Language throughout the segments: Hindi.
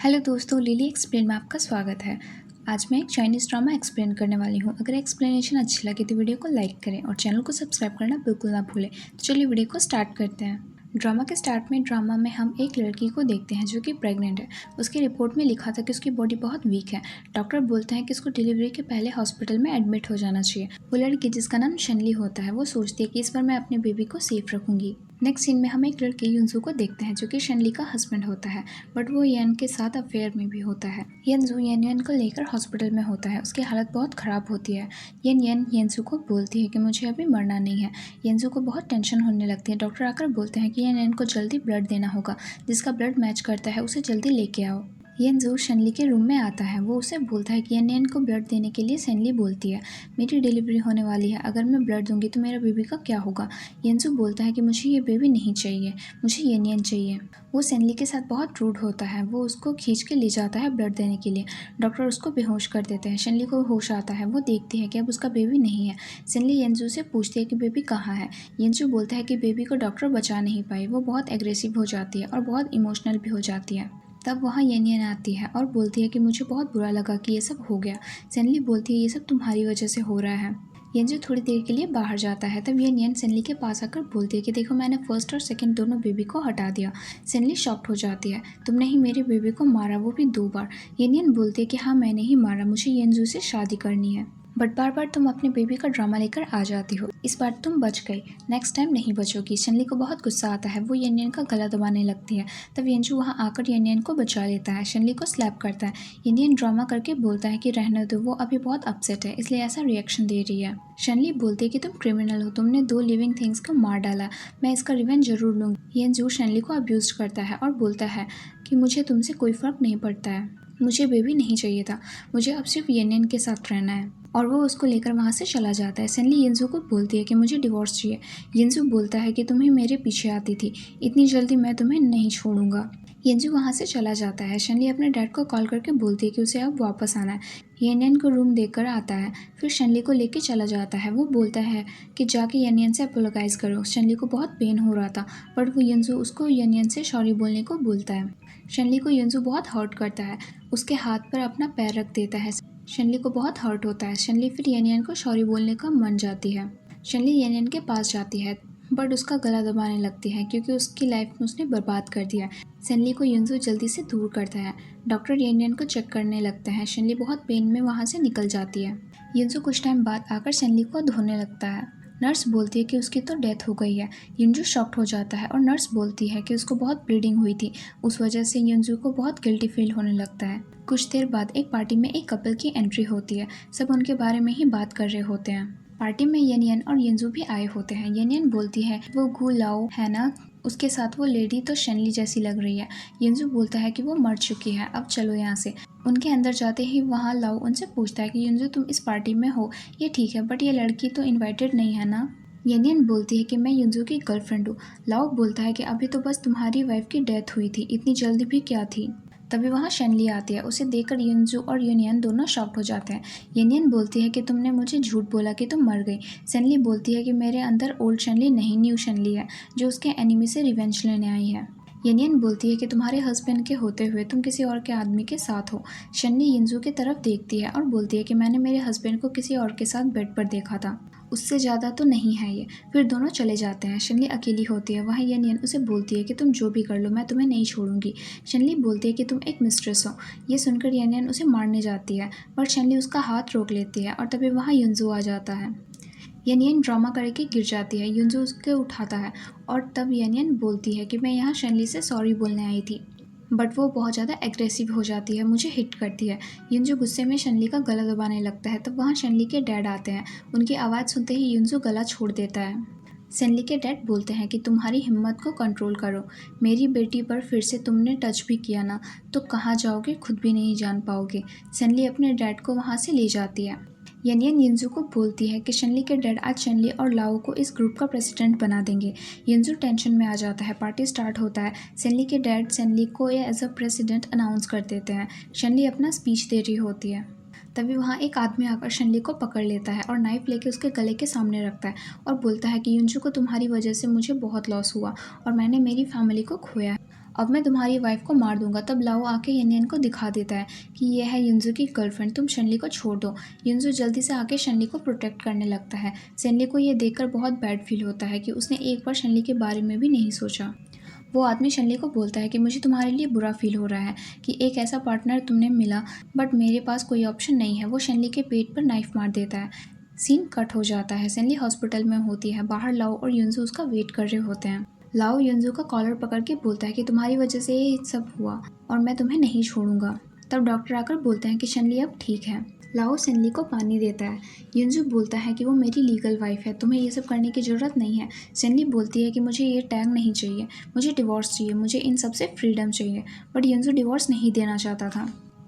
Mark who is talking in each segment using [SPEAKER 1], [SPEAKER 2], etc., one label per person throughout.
[SPEAKER 1] हेलो दोस्तों, लिली एक्सप्लेन में आपका स्वागत है। आज मैं एक चाइनीज़ ड्रामा एक्सप्लेन करने वाली हूँ। अगर एक्सप्लेनेशन अच्छी लगे तो वीडियो को लाइक करें और चैनल को सब्सक्राइब करना बिल्कुल ना भूलें। तो चलिए वीडियो को स्टार्ट करते हैं। ड्रामा के स्टार्ट में हम एक लड़की को देखते हैं जो कि प्रेग्नेंट है। उसकी रिपोर्ट में लिखा था कि उसकी बॉडी बहुत वीक है। डॉक्टर बोलते हैं कि उसको डिलीवरी के पहले हॉस्पिटल में एडमिट हो जाना चाहिए। वो लड़की, जिसका नाम शनली होता है, वो सोचती है कि इस बार मैं अपने बेबी को सेफ रखूंगी। नेक्स्ट सीन में हम एक लड़के युनजू को देखते हैं जो कि शनली का हस्बैंड होता है, बट वो येन के साथ अफेयर में भी होता है। येनजू येन को लेकर हॉस्पिटल में होता है। उसकी हालत बहुत ख़राब होती है। येनजू को बोलती है कि मुझे अभी मरना नहीं है। येनजू को बहुत टेंशन होने लगती है। डॉक्टर आकर बोलते हैं कि येन को जल्दी ब्लड देना होगा। जिसका ब्लड मैच करता है उसे जल्दी लेके आओ। येनजू शनली के रूम में आता है। वो उसे बोलता है कि येन को ब्लड देने के लिए शनली बोलती है, मेरी डिलीवरी होने वाली है, अगर मैं ब्लड दूंगी तो मेरा बेबी का क्या होगा। येनजू बोलता है कि मुझे ये बेबी नहीं चाहिए, मुझे येन चाहिए। वो शनली के साथ बहुत रूड होता है। वो उसको खींच के ले जाता है ब्लड देने के लिए। डॉक्टर उसको बेहोश कर देते हैं। शनली को होश आता है। वो देखती है कि अब उसका बेबी नहीं है। शनली येनजू से पूछती है कि बेबी कहाँ है। येनजू बोलता है कि बेबी को डॉक्टर बचा नहीं पाए। वो बहुत एग्रेसिव हो जाती है और बहुत इमोशनल भी हो जाती है। तब वहाँ येन आती है और बोलती है कि मुझे बहुत बुरा लगा कि ये सब हो गया। शनली बोलती है ये सब तुम्हारी वजह से हो रहा है। येनजू थोड़ी देर के लिए बाहर जाता है। तब येन शनली के पास आकर बोलती है कि देखो, मैंने फर्स्ट और सेकंड दोनों बेबी को हटा दिया। शनली शॉक्ड हो जाती है। तुमने ही मेरे बेबी को मारा, वो भी 2 बार। येन बोलती है कि हाँ, मैंने ही मारा, मुझे येनजू से शादी करनी है। बट बार बार तुम अपने बेबी का ड्रामा लेकर आ जाती हो। इस बार तुम बच गई, नेक्स्ट टाइम नहीं बचोगी। शनली को बहुत गुस्सा आता है। वो येन का गला दबाने लगती है। तब येनजू वहाँ आकर येन को बचा लेता है। शनली को स्लैप करता है। येन ड्रामा करके बोलता है कि रहने दो, वो अभी बहुत अपसेट है इसलिए ऐसा रिएक्शन दे रही है। शनली बोलती है कि तुम क्रिमिनल हो, तुमने 2 लिविंग थिंग्स को मार डाला, मैं इसका रिवेंज जरूर लूँगी। येनजू शनली को अब्यूज करता है और बोलता है कि मुझे तुमसे कोई फर्क नहीं पड़ता है, मुझे बेबी नहीं चाहिए था, मुझे अब सिर्फ येन के साथ रहना है। और वो उसको लेकर वहाँ से चला जाता है। शनली येनजू को बोलती है कि मुझे डिवोर्स चाहिए। येनजू बोलता है कि तुम्हें मेरे पीछे आती थी, इतनी जल्दी मैं तुम्हें नहीं छोड़ूंगा। येनजू वहाँ से चला जाता है। शनली अपने डैड को कॉल करके बोलती है कि उसे अब वापस आना है। येन को रूम देकर आता है, फिर शनली को लेके चला जाता है। वो बोलता है कि जाके येन से अपोलोगाइज करो। शनली को बहुत पेन हो रहा था, बट वो येनजू उसको येन से सॉरी बोलने को बोलता है। शनली को येनजू बहुत हर्ट करता है, उसके हाथ पर अपना पैर रख देता है। शनली को बहुत हर्ट होता है। शनली फिर येन को सॉरी बोलने का मन जाती है। शनली येन के पास जाती है, बट उसका गला दबाने लगती है क्योंकि उसकी लाइफ में उसने बर्बाद कर दिया। शनली को येनजू जल्दी से दूर करता है। डॉक्टर येन को चेक करने लगता है। शनली बहुत पेन में वहाँ से निकल जाती है। येनजू कुछ टाइम बाद आकर शनली को धोने लगता है। नर्स बोलती है कि उसकी तो डेथ हो गई है। येनजू शॉक्ड हो जाता है और नर्स बोलती है कि उसको बहुत ब्लीडिंग हुई थी, उस वजह से येनजू को बहुत गिल्टी फील होने लगता है। कुछ देर बाद एक पार्टी में एक कपल की एंट्री होती है। सब उनके बारे में ही बात कर रहे होते हैं। पार्टी में येन और येनजू भी आए होते हैं। येन बोलती है वो गु लाओ है ना, उसके साथ वो लेडी तो शनली जैसी लग रही है। येनजू बोलता है कि वो मर चुकी है, अब चलो यहाँ से। उनके अंदर जाते ही वहाँ लाओ उनसे पूछता है कि येनजू तुम इस पार्टी में हो, ये ठीक है, बट ये लड़की तो इन्वाइटेड नहीं है ना। येन बोलती है कि मैं येनजू की गर्लफ्रेंड हूँ। लाओ बोलता है कि अभी तो बस तुम्हारी वाइफ की डेथ हुई थी, इतनी जल्दी भी क्या थी। तभी वहाँ शनली आती है। उसे देखकर येनजू और येन दोनों शॉक्ड हो जाते हैं। येन बोलती है कि तुमने मुझे झूठ बोला कि तुम मर गई। शनली बोलती है कि मेरे अंदर ओल्ड शनली नहीं, न्यू शनली है जो उसके एनिमी से रिवेंज लेने आई है। येन बोलती है कि तुम्हारे हस्बैंड के होते हुए तुम किसी और के आदमी के साथ हो। शनली येनजू की तरफ देखती है और बोलती है कि मैंने मेरे हस्बैंड को किसी और के साथ बेड पर देखा था, उससे ज़्यादा तो नहीं है ये। फिर दोनों चले जाते हैं। शनली अकेली होती है। वहाँ येन उसे बोलती है कि तुम जो भी कर लो, मैं तुम्हें नहीं छोड़ूंगी। शनली बोलती है कि तुम एक मिस्ट्रेस हो। ये सुनकर येन उसे मारने जाती है, पर शनली उसका हाथ रोक लेती है और तभी वहाँ येनजू आ जाता है। येन ड्रामा करके गिर जाती है। येनजू उसके उठाता है और तब येन बोलती है कि मैं यहाँ शनली से सॉरी बोलने आई थी, बट वो बहुत ज़्यादा एग्रेसिव हो जाती है, मुझे हिट करती है। येनजू गुस्से में शनली का गला दबाने लगता है। तब वहाँ शनली के डैड आते हैं। उनकी आवाज़ सुनते ही येनजू गला छोड़ देता है। शनली के डैड बोलते हैं कि तुम्हारी हिम्मत को कंट्रोल करो, मेरी बेटी पर फिर से तुमने टच भी किया ना तो कहाँ जाओगे खुद भी नहीं जान पाओगे। शनली अपने डैड को वहाँ से ले जाती है। येनजू को बोलती है कि शनली के डैड आज शनली और लाओ को इस ग्रुप का प्रेसिडेंट बना देंगे। येनजू टेंशन में आ जाता है। पार्टी स्टार्ट होता है। शनली के डैड शनली को एज अ प्रेसिडेंट अनाउंस कर देते हैं। शनली अपना स्पीच दे रही होती है। तभी वहाँ एक आदमी आकर शनली को पकड़ लेता है और नाइफ लेके उसके गले के सामने रखता है और बोलता है कि येनजू को तुम्हारी वजह से मुझे बहुत लॉस हुआ और मैंने मेरी फैमिली को खोया है अब मैं तुम्हारी वाइफ को मार दूंगा। तब लाओ आके येनियन को दिखा देता है कि ये है युनजू की गर्लफ्रेंड, तुम शनली को छोड़ दो। युनजू जल्दी से आके शनली को प्रोटेक्ट करने लगता है। शनली को ये देखकर बहुत बैड फील होता है कि उसने एक बार शनली के बारे में भी नहीं सोचा। वो आदमी शनली को बोलता है कि मुझे तुम्हारे लिए बुरा फील हो रहा है कि एक ऐसा पार्टनर तुमने मिला, बट मेरे पास कोई ऑप्शन नहीं है। वो शनली के पेट पर नाइफ मार देता है। सीन कट हो जाता है। शनली हॉस्पिटल में होती है। बाहर लाओ और युनजू उसका वेट कर रहे होते हैं। लाओ युनजू का कॉलर पकड़ के बोलता है कि तुम्हारी वजह से ये सब हुआ और मैं तुम्हें नहीं छोड़ूंगा। तब डॉक्टर आकर बोलते हैं कि शनली अब ठीक है। लाओ शनली को पानी देता है। युनजू बोलता है कि वो मेरी लीगल वाइफ है, तुम्हें ये सब करने की ज़रूरत नहीं है। शनली बोलती है कि मुझे ये टैग नहीं चाहिए, मुझे डिवोर्स चाहिए, मुझे इन सब से फ्रीडम चाहिए। बट युनजू डिवोर्स नहीं देना चाहता था।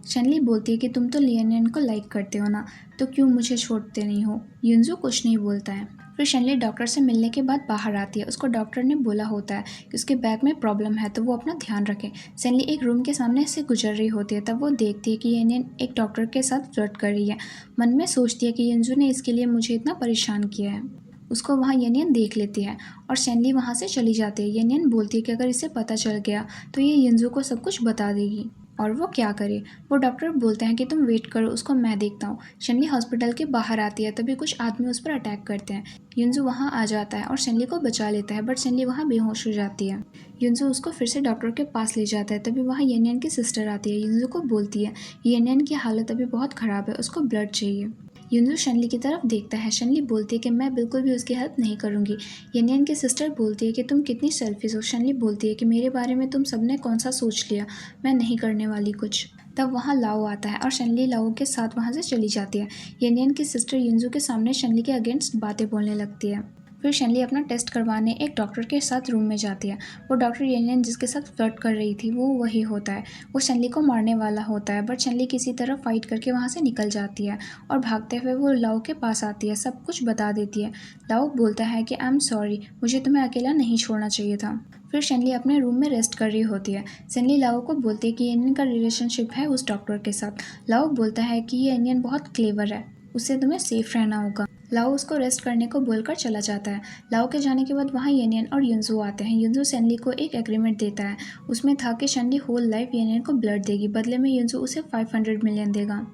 [SPEAKER 1] शनली बोलती है कि तुम तो लियनियन को लाइक करते हो ना, तो क्यों मुझे छोड़ते नहीं हो। युनजू कुछ नहीं बोलता है। फिर शनली डॉक्टर से मिलने के बाद बाहर आती है। उसको डॉक्टर ने बोला होता है कि उसके बैक में प्रॉब्लम है, तो वो अपना ध्यान रखे। शनली एक रूम के सामने से गुजर रही होती है। तब वो देखती है कि येनियन एक डॉक्टर के साथ फ्लर्ट कर रही है। मन में सोचती है कि युनजू ने इसके लिए मुझे इतना परेशान किया है। उसको वहाँ येनियन देख लेती है और शनली वहाँ से चली जाती है। येनियन बोलती है कि अगर इसे पता चल गया तो ये युनजू को सब कुछ बता देगी और वो क्या करे। वो डॉक्टर बोलते हैं कि तुम वेट करो, उसको मैं देखता हूँ। शनली हॉस्पिटल के बाहर आती है। तभी कुछ आदमी उस पर अटैक करते हैं। युनजू वहाँ आ जाता है और शनली को बचा लेता है, बट शनली वहाँ बेहोश हो जाती है। युनजू उसको फिर से डॉक्टर के पास ले जाता है। तभी वहाँ येनियन की सिस्टर आती है। युनजू को बोलती है येनियन की हालत अभी बहुत ख़राब है, उसको ब्लड चाहिए। युनजू शनली की तरफ देखता है। शनली बोलती है कि मैं बिल्कुल भी उसकी हेल्प नहीं करूँगी। येनियन की सिस्टर बोलती है कि तुम कितनी सेल्फिश हो। शनली बोलती है कि मेरे बारे में तुम सबने कौन सा सोच लिया, मैं नहीं करने वाली कुछ। तब वहाँ लाओ आता है और शनली लाओ के साथ वहाँ से चली जाती है। येनियन की सिस्टर युनजू के सामने शनली के अगेंस्ट बातें बोलने लगती है। फिर शनली अपना टेस्ट करवाने एक डॉक्टर के साथ रूम में जाती है। वो डॉक्टर येनियन जिसके साथ फ्लर्ट कर रही थी वो वही होता है। वो शनली को मारने वाला होता है, बट शनली किसी तरह फाइट करके वहाँ से निकल जाती है और भागते हुए वो लाओ के पास आती है, सब कुछ बता देती है। लाओ बोलता है कि आई एम सॉरी, मुझे तुम्हें अकेला नहीं छोड़ना चाहिए था। फिर शनली अपने रूम में रेस्ट कर रही होती है। शनली लाओ को बोलती है कि येनियन का रिलेशनशिप है उस डॉक्टर के साथ। लाओ बोलता है कि ये येनियन बहुत क्लेवर है, उससे तुम्हें सेफ रहना होगा। लाओ उसको रेस्ट करने को बोलकर चला जाता है। लाओ के जाने के बाद वहाँ येनियन और युनजू आते हैं। युनजू शनली को एक एग्रीमेंट देता है। उसमें था कि शनली होल लाइफ येनियन को ब्लड देगी, बदले में युनजू उसे 500 मिलियन देगा।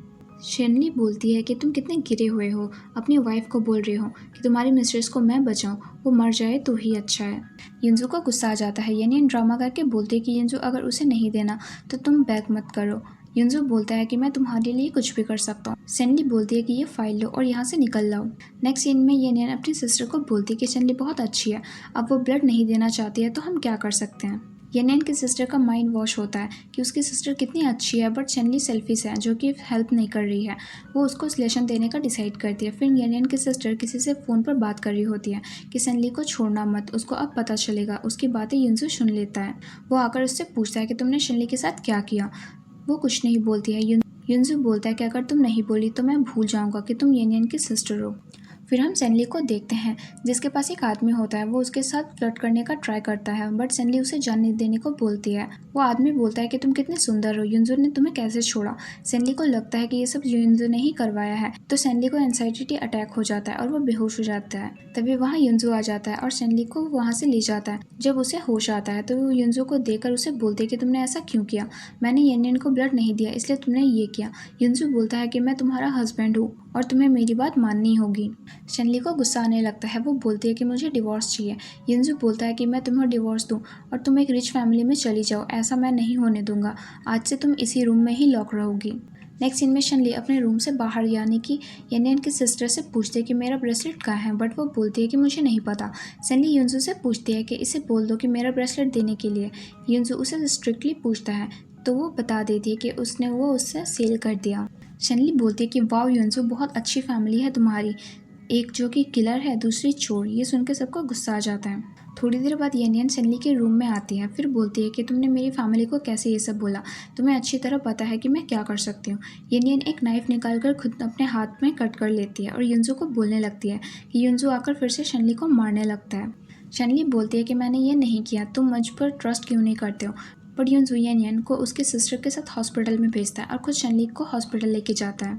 [SPEAKER 1] शनली बोलती है कि तुम कितने गिरे हुए हो, अपनी वाइफ को बोल रहे हो कि तुम्हारी मिस्ट्रेस को मैं बचाऊं, वो मर जाए तो ही अच्छा है। युनजू को गुस्सा आ जाता है। येनियन ड्रामा करके बोलती है कि युनजू अगर उसे नहीं देना तो तुम बैक मत करो। युनजू बोलता है कि मैं तुम्हारे लिए कुछ भी कर सकता हूँ। शनली बोलती है कि ये फाइल लो और यहाँ से निकल जाओ। नेक्स्ट सीन में येनियन अपनी सिस्टर को बोलती है कि शनली बहुत अच्छी है, अब वो ब्लड नहीं देना चाहती है तो हम क्या कर सकते हैं। येनियन की सिस्टर का माइंड वॉश होता है कि उसकी सिस्टर कितनी अच्छी है, बट शनली सेल्फिश है जो कि हेल्प नहीं कर रही है। वो उसको रिलेशन देने का डिसाइड करती है। फिर येनियन की सिस्टर किसी से फ़ोन पर बात कर रही होती है कि शनली को छोड़ना मत, उसको अब पता चलेगा। उसकी बातें युनजू सुन लेता है। वो आकर उससे पूछता है कि तुमने शनली के साथ क्या किया। वो कुछ नहीं बोलती है। युनजू बोलता है कि अगर तुम नहीं बोली तो मैं भूल जाऊंगा कि तुम येनियन की सिस्टर हो। फिर हम शनली को देखते हैं जिसके पास एक आदमी होता है। वो उसके साथ फ्लर्ट करने का ट्राई करता है, बट शनली उसे जाने देने को बोलती है। वो आदमी बोलता है कि तुम कितने सुंदर हो, युनजू ने तुम्हें कैसे छोड़ा। शनली को लगता है कि ये सब युनजू ने ही करवाया है, तो शनली को एंजाइटी अटैक हो जाता है और वो बेहोश हो जाता है। तभी वहाँ युनजू आ जाता है और शनली को वहाँ से ले जाता है। जब उसे होश आता है तो वो युनजू को देखकर उसे बोलती है कि तुमने ऐसा क्यों किया, मैंने येनियन को ब्लड नहीं दिया इसलिए तुमने ये किया। युनजू बोलता है कि मैं तुम्हारा हस्बैंड हूँ और तुम्हें मेरी बात माननी होगी। शनली को गुस्सा आने लगता है। वो बोलती है कि मुझे डिवोर्स चाहिए। युनजू बोलता है कि मैं तुम्हें डिवोर्स दूं और तुम एक रिच फैमिली में चली जाओ, ऐसा मैं नहीं होने दूंगा। आज से तुम इसी रूम में ही लॉक रहोगी। नेक्स्ट सीन में शनली अपने रूम से बाहर यानी कि येनियन की सिस्टर से पूछती है कि मेरा ब्रेसलेट कहाँ है, बट वो बोलती है कि मुझे नहीं पता। शनली युनजू से पूछती है कि इसे बोल दो कि मेरा ब्रेसलेट देने के लिए। युनजू उसे स्ट्रिक्टली पूछता है तो वो बता देती है कि उसने वो उससे सेल कर दिया। शनली बोलती है कि वाओ युनजू, बहुत अच्छी फैमिली है तुम्हारी, एक जो कि किलर है, दूसरी चोर। ये सुनकर सबको गुस्सा आ जाता है। थोड़ी देर बाद येनियन शनली के रूम में आती है। फिर बोलती है कि तुमने मेरी फैमिली को कैसे ये सब बोला, तुम्हें अच्छी तरह पता है कि मैं क्या कर सकती हूँ। येनियन एक नाइफ निकालकर खुद अपने हाथ में कट कर लेती है और युनजू को बोलने लगती है कि युनजू आकर फिर से शनली को मारने लगता है। शनली बोलती है कि मैंने ये नहीं किया, तुम मुझ पर ट्रस्ट क्यों नहीं करते हो। बट येनियन को उसके सिस्टर के साथ हॉस्पिटल में भेजता है और खुद शनली को हॉस्पिटल लेके जाता है।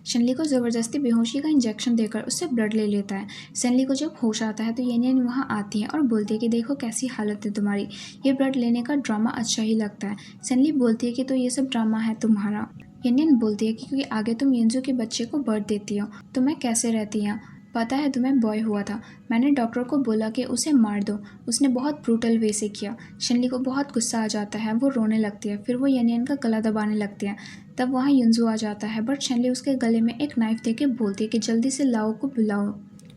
[SPEAKER 1] शनली को ज़बरदस्ती बेहोशी का इंजेक्शन देकर उससे ब्लड ले लेता है। शनली को जब होश आता है तो येनियन वहाँ आती है और बोलती है कि देखो कैसी हालत है तुम्हारी, ये ब्लड लेने का ड्रामा अच्छा ही लगता है। शनली बोलती है कि तो ये सब ड्रामा है तुम्हारा। येनियन बोलती है कि क्योंकि आगे तुम यंजू के बच्चे को बर्थ देती हो तो मैं कैसे रहती यहाँ, पता है तुम्हें बॉय हुआ था, मैंने डॉक्टर को बोला कि उसे मार दो, उसने बहुत ब्रूटल वे से किया। शनली को बहुत गुस्सा आ जाता है, वो रोने लगती है, फिर वो येनियन का गला दबाने लगती है। तब वहाँ यंजू आ जाता है, बट शनली उसके गले में एक नाइफ देके बोलती है कि जल्दी से लाओ को बुलाओ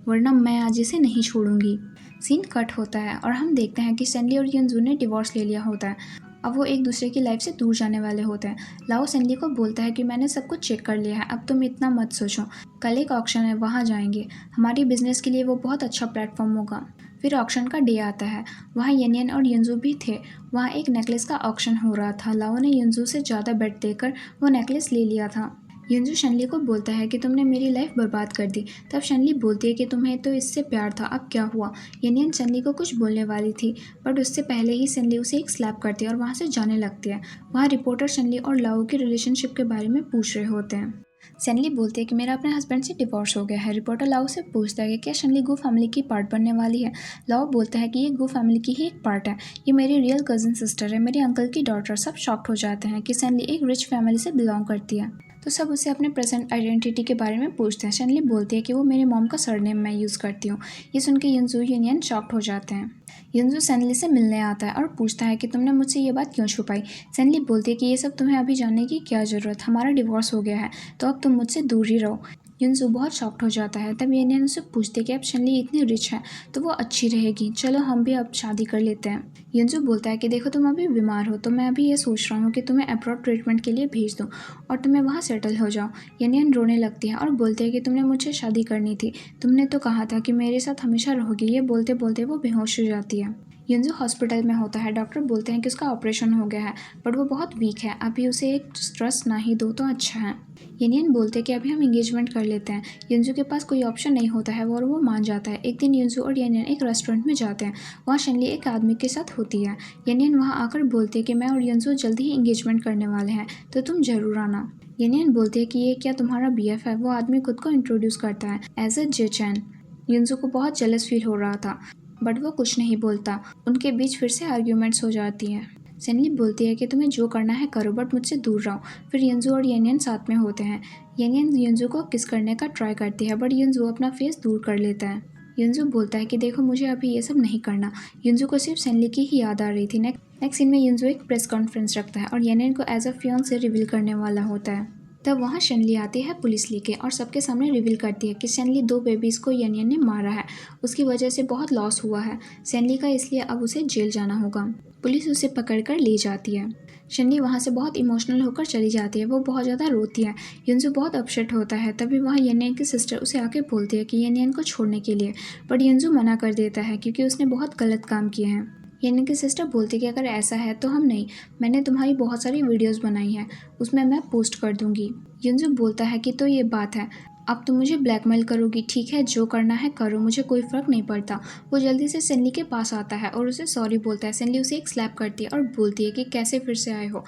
[SPEAKER 1] वरना मैं आज इसे नहीं छोड़ूंगी। सीन कट होता है और हम देखते हैं कि शनली और यंजू ने डिवोर्स ले लिया होता है। अब वो एक दूसरे की लाइफ से दूर जाने वाले होते हैं। लाओ शनली को बोलता है कि मैंने सब कुछ चेक कर लिया है, अब तुम इतना मत सोचो, कल एक ऑक्शन है वहाँ जाएंगे, हमारी बिजनेस के लिए वो बहुत अच्छा प्लेटफॉर्म होगा। फिर ऑक्शन का डे आता है, वहाँ येनियन और यंजू भी थे। वहाँ एक नेकलेस का ऑक्शन हो रहा था। लाओ ने यंजू से ज़्यादा बेट देकर वो नेकलेस ले लिया था। यंजू शनली को बोलता है कि तुमने मेरी लाइफ बर्बाद कर दी। तब शनली बोलती है कि तुम्हें तो इससे प्यार था, अब क्या हुआ। येनियन शनली को कुछ बोलने वाली थी, बट उससे पहले ही शनली उसे एक स्लैप करती है और वहाँ से जाने लगती है। वहाँ रिपोर्टर शनली और लाओ की रिलेशनशिप के बारे में पूछ रहे होते हैं। शनली बोलती है कि मेरा अपने हस्बैंड से डिवोर्स हो गया है। रिपोर्टर लाओ से पूछता है कि क्या शनली गू फैमिली की पार्ट बनने वाली है। लाओ बोलता है कि ये गू फैमिली की ही एक पार्ट है, ये मेरी रियल कजिन सिस्टर है, मेरे अंकल की डॉटर। सब शॉक्ड हो जाते हैं कि शनली एक रिच फैमिली से बिलोंग करती है, तो सब उससे अपने प्रेजेंट आइडेंटिटी के बारे में पूछते हैं। शनली बोलती है कि वो मेरे मॉम का सरनेम मैं यूज़ करती हूँ। ये सुन के यंजू येनियन शॉक्ड हो जाते हैं। यंजू शनली से मिलने आता है और पूछता है कि तुमने मुझसे ये बात क्यों छुपाई। शनली बोलती है कि ये सब तुम्हें अभी जानने की क्या ज़रूरत, हमारा डिवोर्स हो गया है तो अब तुम मुझसे दूर ही रहो। यंजू बहुत शॉक्ड हो जाता है। तब येनियन उससे पूछते हैं कि अब शनली इतनी रिच है तो वो अच्छी रहेगी, चलो हम भी अब शादी कर लेते हैं। यंजू बोलता है कि देखो तुम अभी बीमार हो तो मैं अभी ये सोच रहा हूँ कि तुम्हें अब्रॉड ट्रीटमेंट के लिए भेज दूँ और तुम्हें वहाँ सेटल हो जाओ। येनियन रोने लगती है और बोलती है कि तुमने मुझसे शादी करनी थी, तुमने तो कहा था कि मेरे साथ हमेशा रहोगी। ये बोलते बोलते वो बेहोश हो जाती है। यंजू हॉस्पिटल में होता है। डॉक्टर बोलते हैं कि उसका ऑपरेशन हो गया है बट वो बहुत वीक है, अभी उसे एक स्ट्रेस ना ही दो तो अच्छा है। येनियन बोलते हैं कि अभी हम एंगेजमेंट कर लेते हैं। यंजू के पास कोई ऑप्शन नहीं होता है और वो मान जाता है। एक दिन यंजू और येनियन एक रेस्टोरेंट में जाते हैं। वहाँ शनली एक आदमी के साथ होती है। येनियन वहाँ आकर बोलती है कि मैं और यंजू जल्दी ही एंगेजमेंट करने वाले हैं तो तुम ज़रूर आना। येनियन बोलती है कि ये क्या तुम्हारा BF है। वो आदमी खुद को इंट्रोड्यूस करता है एज अ जेचैन। यंजू को बहुत जेलस फील हो रहा था बट वो कुछ नहीं बोलता। उनके बीच फिर से आर्ग्यूमेंट्स हो जाती हैं। शनली बोलती है कि तुम्हें जो करना है करो बट मुझसे दूर रहो। फिर यंजू और येनियन साथ में होते हैं। येनियन यंजू को किस करने का ट्राई करती है बट यंजू अपना फेस दूर कर लेता है। यंजू बोलता है कि देखो मुझे अभी ये सब नहीं करना। यंजू को सिर्फ शनली की ही याद आ रही थी। नेक्स्ट सीन में यंजू एक प्रेस कॉन्फ्रेंस रखता है और येनियन को एज अ फियांसे रिवील करने वाला होता है। तब वहाँ शनली आती है पुलिस लेके और सबके सामने रिवील करती है कि शनली 2 बेबीज़ को येनियन ने मारा है, उसकी वजह से बहुत लॉस हुआ है शनली का, इसलिए अब उसे जेल जाना होगा। पुलिस उसे पकड़कर ले जाती है। शनली वहाँ से बहुत इमोशनल होकर चली जाती है। वो बहुत ज़्यादा रोती है। यंजू बहुत अपसेट होता है। तभी वहाँ येनियन की सिस्टर उसे आके बोलती है कि येनियन को छोड़ने के लिए, बट यंजू मना कर देता है क्योंकि उसने बहुत गलत काम किए हैं। येनियन की सिस्टर बोलती है कि अगर ऐसा है तो हम नहीं, मैंने तुम्हारी बहुत सारी वीडियोस बनाई हैं, उसमें मैं पोस्ट कर दूंगी। यंजू बोलता है कि तो ये बात है, अब तुम मुझे ब्लैकमेल करोगी, ठीक है जो करना है करो, मुझे कोई फ़र्क नहीं पड़ता। वो जल्दी से शनली के पास आता है और उसे सॉरी बोलता है। शनली उसे एक स्लैप करती है और बोलती है कि कैसे फिर से आए हो,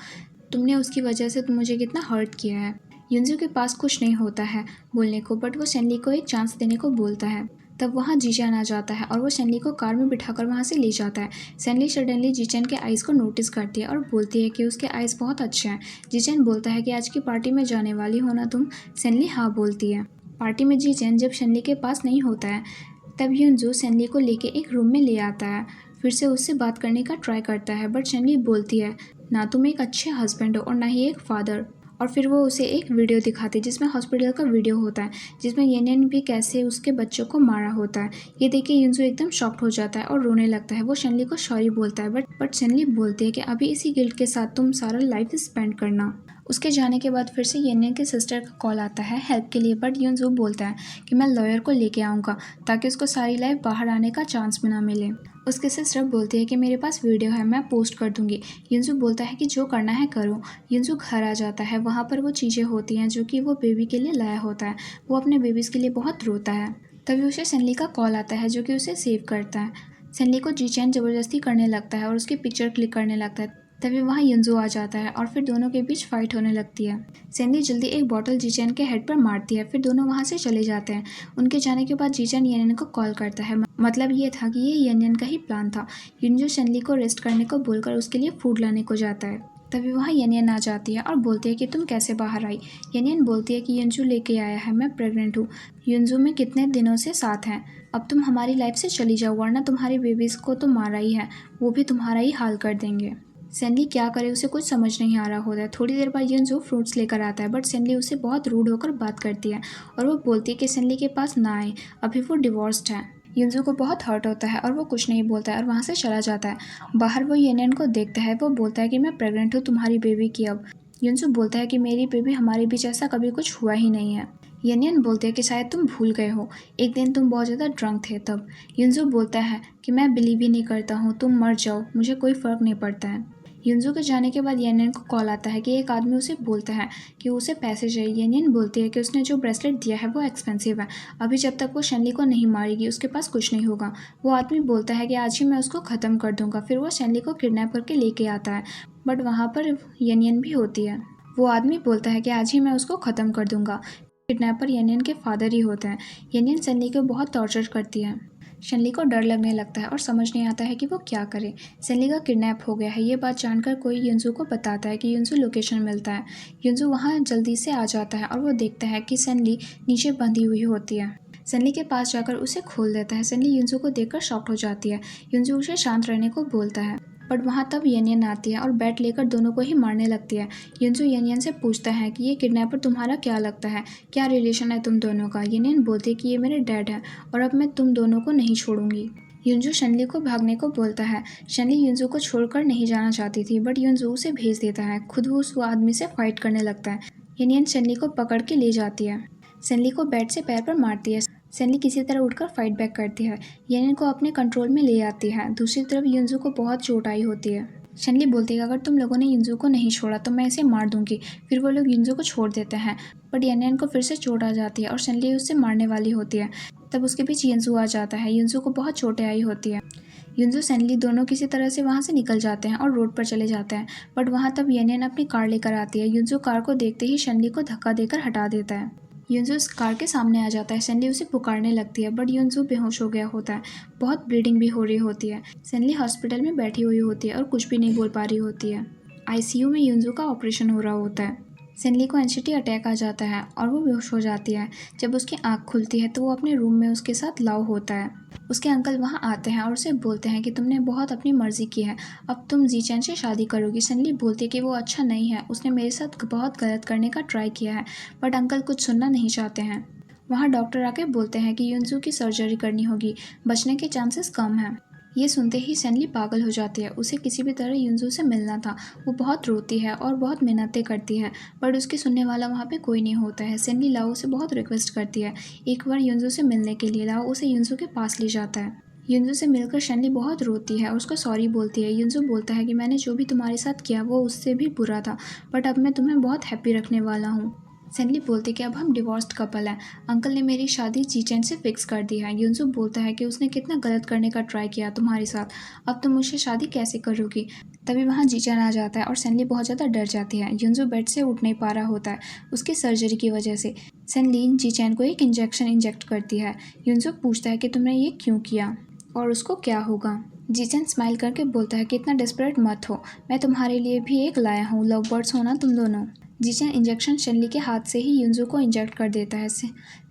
[SPEAKER 1] तुमने उसकी वजह से तुम मुझे कितना हर्ट किया है। यंजू के पास कुछ नहीं होता है बोलने को बट वो शनली को एक चांस देने को बोलता है। तब वहाँ जीचैन आ जाता है और वो शनली को कार में बिठाकर वहाँ से ले जाता है। शनली सडनली जीचैन के आइज़ को नोटिस करती है और बोलती है कि उसके आइज़ बहुत अच्छे हैं। जीचैन बोलता है कि आज की पार्टी में जाने वाली हो ना तुम। शनली हाँ बोलती है। पार्टी में जीचैन जब शनली के पास नहीं होता है तब यंजू शनली को लेके एक रूम में ले आता है। फिर से उससे बात करने का ट्राई करता है बट शनली बोलती है ना तुम एक अच्छे हस्बैंड हो और ना ही एक फादर। और फिर वो उसे एक वीडियो दिखाती है जिसमें हॉस्पिटल का वीडियो होता है, जिसमें येनियन भी कैसे उसके बच्चों को मारा होता है। ये देख के यंजू एकदम शॉक्ड हो जाता है और रोने लगता है। वो शनली को सॉरी बोलता है बट शनली बोलती है कि अभी इसी गिल्ट के साथ तुम सारा लाइफ स्पेंड करना। उसके जाने के बाद फिर से येनियन के सिस्टर का कॉल आता है हेल्प के लिए बट यंजू बोलता है कि मैं लॉयर को लेके आऊँगा ताकि उसको सारी लाइफ बाहर आने का चांस भी ना मिले। उसके सिस्टर बोलती है कि मेरे पास वीडियो है, मैं पोस्ट कर दूंगी। यंजू बोलता है कि जो करना है करो। यंजू घर आ जाता है। वहाँ पर वो चीज़ें होती हैं जो कि वो बेबी के लिए लाया होता है। वो अपने बेबीज़ के लिए बहुत रोता है। तभी उसे शनली का कॉल आता है जो कि उसे सेव करता है। शनली को जीचैन ज़बरदस्ती करने लगता है और उसकी पिक्चर क्लिक करने लगता है। तभी वहाँ युनजो आ जाता है और फिर दोनों के बीच फाइट होने लगती है। सेनली जल्दी एक बॉटल जीचैन के हेड पर मारती है, फिर दोनों वहाँ से चले जाते हैं। उनके जाने के बाद जीचैन येनियन को कॉल करता है। मतलब ये था कि ये येनियन का ही प्लान था। युनजो सेनली को रेस्ट करने को बोलकर उसके लिए फूड लाने को जाता है। तभी वहाँ येनियन आ जाती है और बोलती है कि तुम कैसे बाहर आई। येनियन बोलती है कि युनजो लेके आया है, मैं प्रेग्नेंट हूँ। युनजो में कितने दिनों से साथ हैं। अब तुम हमारी लाइफ से चली जाओ, वरना तुम्हारी बेबीज़ को तो मारा ही है, वो भी तुम्हारा ही हाल कर देंगे। सेनली क्या करे, उसे कुछ समझ नहीं आ रहा होता है। थोड़ी देर बाद युनजो फ्रूट्स लेकर आता है, बट सेनली उसे बहुत रूड होकर बात करती है और वो बोलती है कि सेनली के पास ना आए, अभी वो डिवोर्स्ड है। युनजो को बहुत हर्ट होता है और वो कुछ नहीं बोलता है और वहाँ से चला जाता है। बाहर वो येनियन को देखता है, वो बोलता है कि मैं प्रेग्नेंट हूँ तुम्हारी बेबी की। अब युनजो बोलता है कि मेरी बेबी, हमारे बीच ऐसा कभी कुछ हुआ ही नहीं है। येनियन बोलते हैं कि शायद तुम भूल गए हो, एक दिन तुम बहुत ज़्यादा ड्रंक थे तब। युनजो बोलता है कि मैं बिलीव ही नहीं करता हूँ, तुम मर जाओ, मुझे कोई फ़र्क नहीं पड़ता है। युनजो के जाने के बाद येनियन को कॉल आता है कि एक आदमी उसे बोलता है कि उसे पैसे चाहिए। येनियन बोलती है कि उसने जो ब्रेसलेट दिया है वो एक्सपेंसिव है, अभी जब तक वो शेनली को नहीं मारेगी उसके पास कुछ नहीं होगा। वो आदमी बोलता है कि आज ही मैं उसको ख़त्म कर दूंगा। फिर वो शेनली को किडनैप करके लेके आता है, बट वहाँ पर येनियन भी होती है। वो आदमी बोलता है कि आज ही मैं उसको ख़त्म कर दूंगा। किडनैपर येनियन के फादर ही होते हैं। येनियन शेनली को बहुत टॉर्चर करती है। शेनली को डर लगने लगता है और समझ नहीं आता है कि वो क्या करे। शेनली का किडनैप हो गया है, ये बात जानकर कोई युनजो को बताता है कि युनजो लोकेशन मिलता है। युनजो वहाँ जल्दी से आ जाता है और वो देखता है कि शेनली नीचे बंधी हुई होती है। शेनली के पास जाकर उसे खोल देता है। शेनली युनजो को देखकर शॉक्ड हो जाती है। युनजो उसे शांत रहने को बोलता है, बट वहाँ तब येनियन आती है और बैट लेकर दोनों को ही मारने लगती है। युनजो येनियन से पूछता है कि ये किडनैपर तुम्हारा क्या लगता है, क्या रिलेशन है तुम दोनों का। येनियन बोलती है कि ये मेरे डैड हैं और अब मैं तुम दोनों को नहीं छोड़ूंगी। युनजो शेनली को भागने को बोलता है। शेनली युनजो को छोड़कर नहीं जाना चाहती थी, बट युनजो उसे भेज देता है। खुद वो उस आदमी से फाइट करने लगता है। येनियन शेनली को पकड़ के ले जाती है। शेनली को बैट से पैर पर मारती है। शेनली किसी तरह उठकर फाइट बैक करती है, येनियन को अपने कंट्रोल में ले आती है। दूसरी तरफ युनजो को बहुत चोट आई होती है। शेनली बोलती है अगर तुम लोगों ने युनजो को नहीं छोड़ा तो मैं इसे मार दूंगी। फिर वो लोग युनजो को छोड़ देते हैं, बट येनियन को फिर से चोट आ जाती है और शेनली उससे मारने वाली होती है। तब उसके बीच युनजो आ जाता है। युनजो को बहुत चोटें आई होती है। युनजो शेनली दोनों किसी तरह से वहाँ से निकल जाते हैं और रोड पर चले जाते हैं, बट वहाँ तब येनियन अपनी कार लेकर आती है। युनजो कार को देखते ही शेनली को धक्का देकर हटा देता है। युनजो उस कार के सामने आ जाता है। शेनली उसे पुकारने लगती है, बट युनजो बेहोश हो गया होता है। बहुत ब्लीडिंग भी हो रही होती है। शेनली हॉस्पिटल में बैठी हुई होती है और कुछ भी नहीं बोल पा रही होती है। आईसीयू में युनजो का ऑपरेशन हो रहा होता है। शेनली को एंग्जाइटी अटैक आ जाता है और वो बेहोश हो जाती है। जब उसकी आँख खुलती है तो वो अपने रूम में उसके साथ लव होता है। उसके अंकल वहाँ आते हैं और उसे बोलते हैं कि तुमने बहुत अपनी मर्जी की है, अब तुम जीचैन से शादी करोगी। शेनली बोलती है कि वो अच्छा नहीं है, उसने मेरे साथ बहुत गलत करने का ट्राई किया है, बट अंकल कुछ सुनना नहीं चाहते हैं। वहाँ डॉक्टर आके बोलते हैं कि युनजो की सर्जरी करनी होगी, बचने के चांसेस कम हैं। ये सुनते ही शेनली पागल हो जाती है। उसे किसी भी तरह युनजो से मिलना था। वो बहुत रोती है और बहुत मिन्नतें करती है, बट उसकी सुनने वाला वहाँ पे कोई नहीं होता है। शेनली लाओ से बहुत रिक्वेस्ट करती है एक बार युनजो से मिलने के लिए। लाओ उसे युनजो के पास ले जाता है। युनजो से मिलकर शेनली बहुत रोती है और उसको सॉरी बोलती है। युनजो बोलता है कि मैंने जो भी तुम्हारे साथ किया वो उससे भी बुरा था, बट अब मैं तुम्हें बहुत हैप्पी रखने वाला हूँ। शेनली बोलती कि अब हम डिवोर्स्ड कपल हैं, अंकल ने मेरी शादी जीचैन से फिक्स कर दी है। युनजो बोलता है कि उसने कितना गलत करने का ट्राई किया तुम्हारे साथ, अब तुम मुझसे शादी कैसे करोगी। तभी वहाँ जीचैन आ जाता है और शेनली बहुत ज़्यादा डर जाती है। युनजो बेड से उठ नहीं पा रहा होता है उसकी सर्जरी की वजह से। शेनली जीचैन को एक इंजेक्शन इंजेक्ट करती है। युनजो पूछता है कि तुमने ये क्यों किया और उसको क्या होगा। जीचैन स्माइल करके बोलता है कि इतना डेस्परेट मत हो, मैं तुम्हारे लिए भी एक लाया हूँ, लव बर्ड्स होना तुम दोनों। जीचैन इंजेक्शन शेनली के हाथ से ही युनजो को इंजेक्ट कर देता है।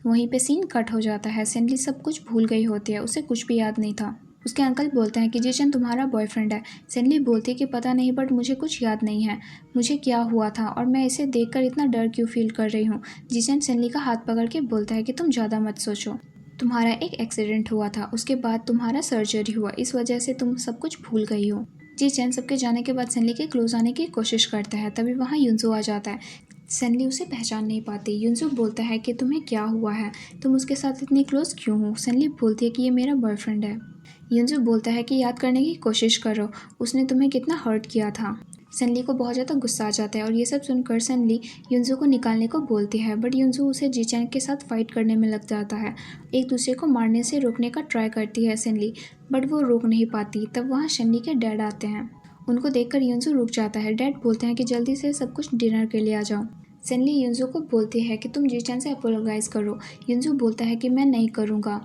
[SPEAKER 1] वहीं पे सीन कट हो जाता है। शेनली सब कुछ भूल गई होती है, उसे कुछ भी याद नहीं था। उसके अंकल बोलते हैं कि जीचैन तुम्हारा बॉयफ्रेंड है। शेनली बोलती है कि पता नहीं, बट मुझे कुछ याद नहीं है मुझे क्या हुआ था और मैं इसे देखकर इतना डर क्यों फील कर रही हूँ। जीचैन शेनली का हाथ पकड़ के बोलता है कि तुम ज़्यादा मत सोचो, तुम्हारा एक एक्सीडेंट हुआ था, उसके बाद तुम्हारा सर्जरी हुआ, इस वजह से तुम सब कुछ भूल गई हो। जीचैन सबके जाने के बाद शेनली के क्लोज आने की कोशिश करता है। तभी वहाँ युनजो आ जाता है। शेनली उसे पहचान नहीं पाती। युनजो बोलता है कि तुम्हें क्या हुआ है, तुम उसके साथ इतनी क्लोज क्यों हो। शेनली बोलती है कि ये मेरा बॉयफ्रेंड है। युनजो बोलता है कि याद करने की कोशिश करो, उसने तुम्हें कितना हर्ट किया था। शेनली को बहुत ज़्यादा गुस्सा आ जाता है और ये सब सुनकर शेनली युनजो को निकालने को बोलती है, बट युनजो उसे जीचैन के साथ फाइट करने में लग जाता है। एक दूसरे को मारने से रोकने का ट्राई करती है शेनली, बट वो रोक नहीं पाती। तब वहाँ शेनली के डैड आते हैं उनको देखकर युनजू रुक जाता है। डैड बोलते हैं कि जल्दी से सब कुछ डिनर के लिए आ जाओ। सेनली युनजू को बोलती है कि तुम जीचन से अपोलोगाइज करो। युनजू बोलता है कि मैं नहीं करूँगा,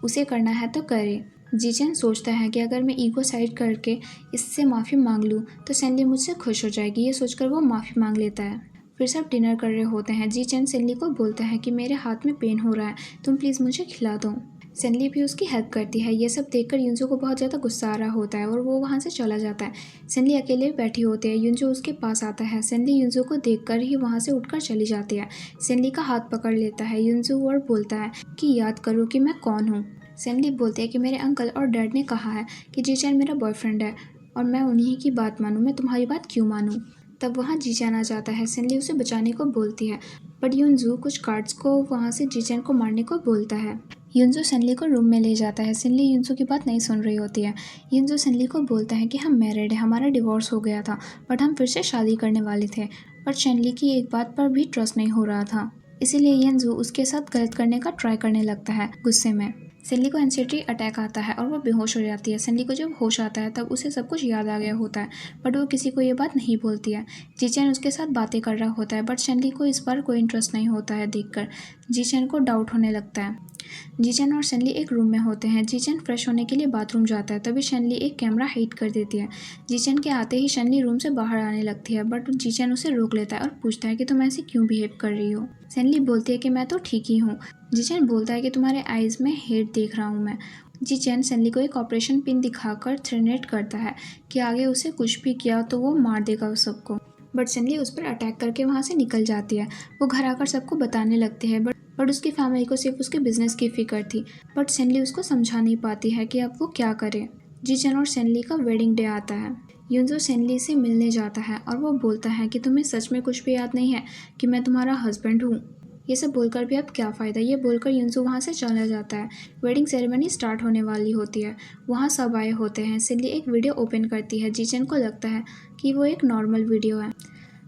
[SPEAKER 1] उसे करना है तो करे। जीचन सोचता है कि अगर मैं ईगो साइड करके इससे माफ़ी मांग लूँ तो सेनली मुझसे खुश हो जाएगी। ये सोचकर वो माफ़ी मांग लेता है। फिर सब डिनर कर रहे होते हैं। जीचन सेनली को बोलता है कि मेरे हाथ में पेन हो रहा है, तुम प्लीज़ मुझे खिला दो। सेनली भी उसकी हेल्प करती है। ये सब देखकर युनजू को बहुत ज़्यादा गुस्सा आ रहा होता है और वो वहाँ से चला जाता है। सेनली अकेले बैठी होती है। युनजू उसके पास आता है। सेनली युनजू को देखकर ही वहाँ से उठकर चली जाती है। सेनली का हाथ पकड़ लेता है युनजू और बोलता है कि याद करो कि मैं कौन हूँ। सेनली बोलती है कि मेरे अंकल और डैड ने कहा है कि जीचन मेरा बॉयफ्रेंड है और मैं उन्हीं की बात मानूँ, मैं तुम्हारी बात क्यों मानूँ। तब वहाँ जीचन आ जाता है। सेनली उसे बचाने को बोलती है, बट युनजू कुछ गार्ड्स को वहाँ से जीचन को मारने को बोलता है। युनजू सेनली को रूम में ले जाता है। सेनली युनजू की बात नहीं सुन रही होती है। युनजू सेनली को बोलता है कि हम मैरिड हैं, हमारा डिवोर्स हो गया था, बट हम फिर से शादी करने वाले थे। बट सेनली की एक बात पर भी ट्रस्ट नहीं हो रहा था, इसीलिए युनजू उसके साथ गलत करने का ट्राई करने लगता है। गुस्से में सेनली को एंजाइटी अटैक आता है और वो बेहोश हो जाती है। सेनली को जब होश आता है तब उसे सब कुछ याद आ गया होता है, बट वो किसी को ये बात नहीं बोलती है। जीचन उसके साथ बातें कर रहा होता है, बट सेनली को इस बार कोई इंटरेस्ट नहीं होता है देखकर। जीचन को डाउट होने लगता है। जीचन और सेनली एक रूम में होते हैं। जीचन फ्रेश होने के लिए बाथरूम जाता है, तभी सेनली एक कैमरा हाइड कर देती है। जीचन के आते ही सेनली रूम से बाहर आने लगती है, बट जीचन उसे रोक लेता है और पूछता है कि तुम ऐसे क्यों बिहेव कर रही हो। सेनली बोलती है कि मैं तो ठीक ही हूँ। जीचन बोलता है कि तुम्हारे आईज में हेट देख रहा हूँ मैं। जीचन सेनली को एक ऑपरेशन पिन दिखाकर थ्रेटन करता है कि आगे उसे कुछ भी किया तो वो मार देगा उस सबको, बट सेनली उस पर अटैक करके वहाँ से निकल जाती है। वो घर आकर सबको बताने लगती है, बट उसकी फैमिली को सिर्फ उसके बिजनेस की फिक्र थी। बट सेनली उसको समझा नहीं पाती है कि अब वो क्या करे। जीचन और सेनली का वेडिंग डे आता है। युनजू सेनली से मिलने जाता है और वो बोलता है कि तुम्हें सच में कुछ भी याद नहीं है कि मैं तुम्हारा हस्बैंड हूँ। ये सब बोलकर भी अब क्या फ़ायदा। ये बोलकर युनजू वहाँ से चला जाता है। वेडिंग सेरेमनी स्टार्ट होने वाली होती है। वहाँ सब आए होते हैं। सेनली एक वीडियो ओपन करती है। जीचन को लगता है कि वो एक नॉर्मल वीडियो है,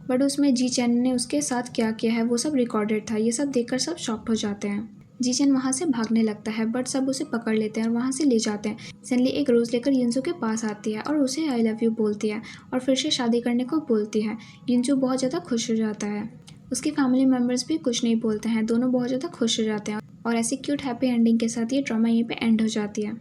[SPEAKER 1] बट उसमें जीचन ने उसके साथ क्या किया है वो सब रिकॉर्डेड था। ये सब देखकर सब शॉक्ड हो जाते हैं। जीचन वहाँ से भागने लगता है, बट सब उसे पकड़ लेते हैं और वहाँ से ले जाते हैं। सेनली एक रोज़ लेकर युनजू के पास आती है और उसे आई लव यू बोलती है और फिर से शादी करने को बोलती है। युनजू बहुत ज़्यादा खुश हो जाता है। उसके फैमिली मेम्बर्स भी कुछ नहीं बोलते हैं। दोनों बहुत ज़्यादा खुश हो जाते हैं और ऐसी क्यूट हैप्पी एंडिंग के साथ ये ड्रामा यहीं पे एंड हो जाती है।